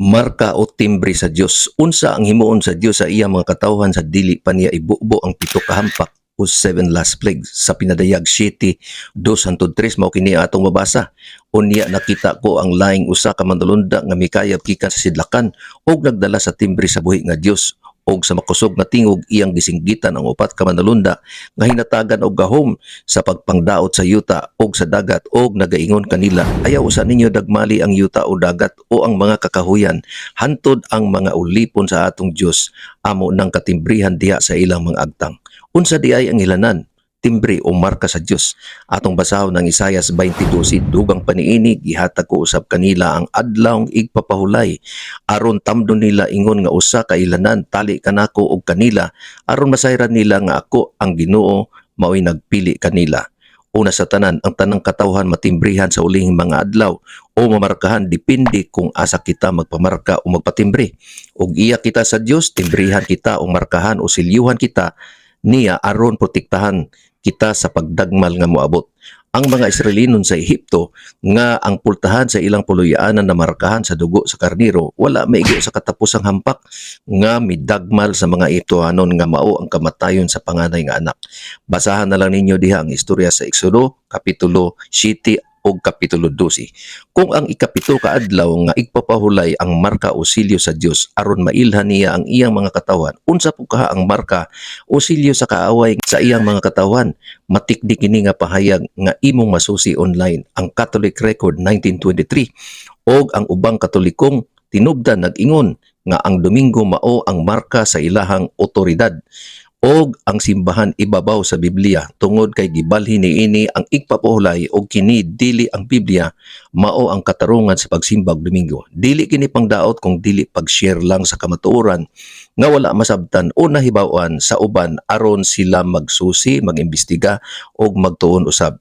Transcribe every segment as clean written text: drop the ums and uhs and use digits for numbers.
Marka o timbre sa Dios. Unsa ang himuon sa Dios sa iyang mga katawhan sa dili pa niya ibubo ang pito ka hampak o seven last plagues sa pinadayag 7:2-3 mao kini atong mabasa. Unya nakita ko ang laing usa ka manulunda nga mikayab gikan sa sidlakan ug nagdala sa timbre sa buhi nga Dios og sa makusog nga tingog iyang gisinggitan ang upat ka manulunda nga hinatagan og gahom sa pagpangdaot sa yuta og sa dagat og nagaingon kanila, ayaw usa ninyo dagmali ang yuta o dagat o ang mga kakahuyan hantod ang mga ulipon sa atong Dios amo nang katimbrihan diha sa ilang mga agtang. Unsa di ay ang ilanan? Timbre o marka sa Dios. Atong basahon ng Isaias 20:12, dugang paniini gihatag ko usab kanila ang adlawng igpapahulay aron tamdon nila ingon nga usa ka ilanan tali kanako og kanila aron masayran nila nga ako ang Ginoo mao'y nagpili kanila. Una sa tanan, ang tanang katawhan matimbrihan sa ulihing mga adlaw o mamarkahan depende kung asa kita magpamarka o magpatimbre. Ug iya kita sa Dios, timbrihan kita o markahan o silyuhan kita niya aron protektahan kita sa pagdagmal nga moabot. Ang mga Israelinon sa Ehipto nga ang pultahan sa ilang puluyaanan na markahan sa dugo sa karniro wala maigo sa katapusang hampak nga midagmal sa mga Ehiptohanon nga mao ang kamatayon sa panganay nga anak. Basahan na lang ninyo diha ang istorya sa Exodo kapitulo 7 o kapitulo 12. Kung ang ikapito ka adlaw nga igpapahulay ang marka o silyo sa Dios aron mailhan niya ang iyang mga katawan, unsa po kaha ang marka o silyo sa kaaway sa iyang mga katawan? Matikdi kini nga pahayag nga imong masusi online ang Catholic Record 1923 og ang ubang katolikong tinubdan nag-ingon nga ang Domingo mao ang marka sa ilahang otoridad og ang simbahan ibabaw sa Biblia tungod kay gibalhin niini ang igpapahulay og kini dili ang Biblia mao ang katarungan sa pagsimbag Domingo. Dili kini pangdaot kung dili pag-share lang sa kamatuoran nga wala masabtan o nahibaw-an sa uban aron sila magsusi, mag-imbestiga og magtuon usab.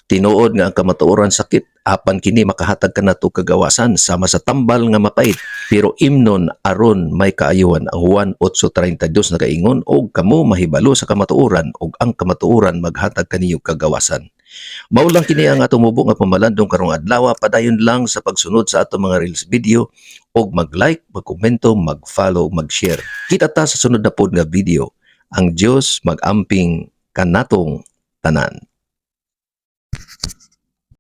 Tinuod nga ang kamatuoran sakit apan kini makahatag kanato kagawasan sama sa tambal nga mapait pero imnon aron may kaayuhan. Ang Juan 8:32 nagaingon og kamo mahibalo sa kamatuoran og ang kamatuoran maghatag kaniyo kagawasan. Mao lang kini ang atong mubo nga pamalandong karong adlaw. Padayon lang sa pagsunod sa atong mga reels video og mag-like, mag-komento, mag-follow, mag-share. Kita ta sa sunod na pod nga video. Ang Dios mag-amping kanatong tanan.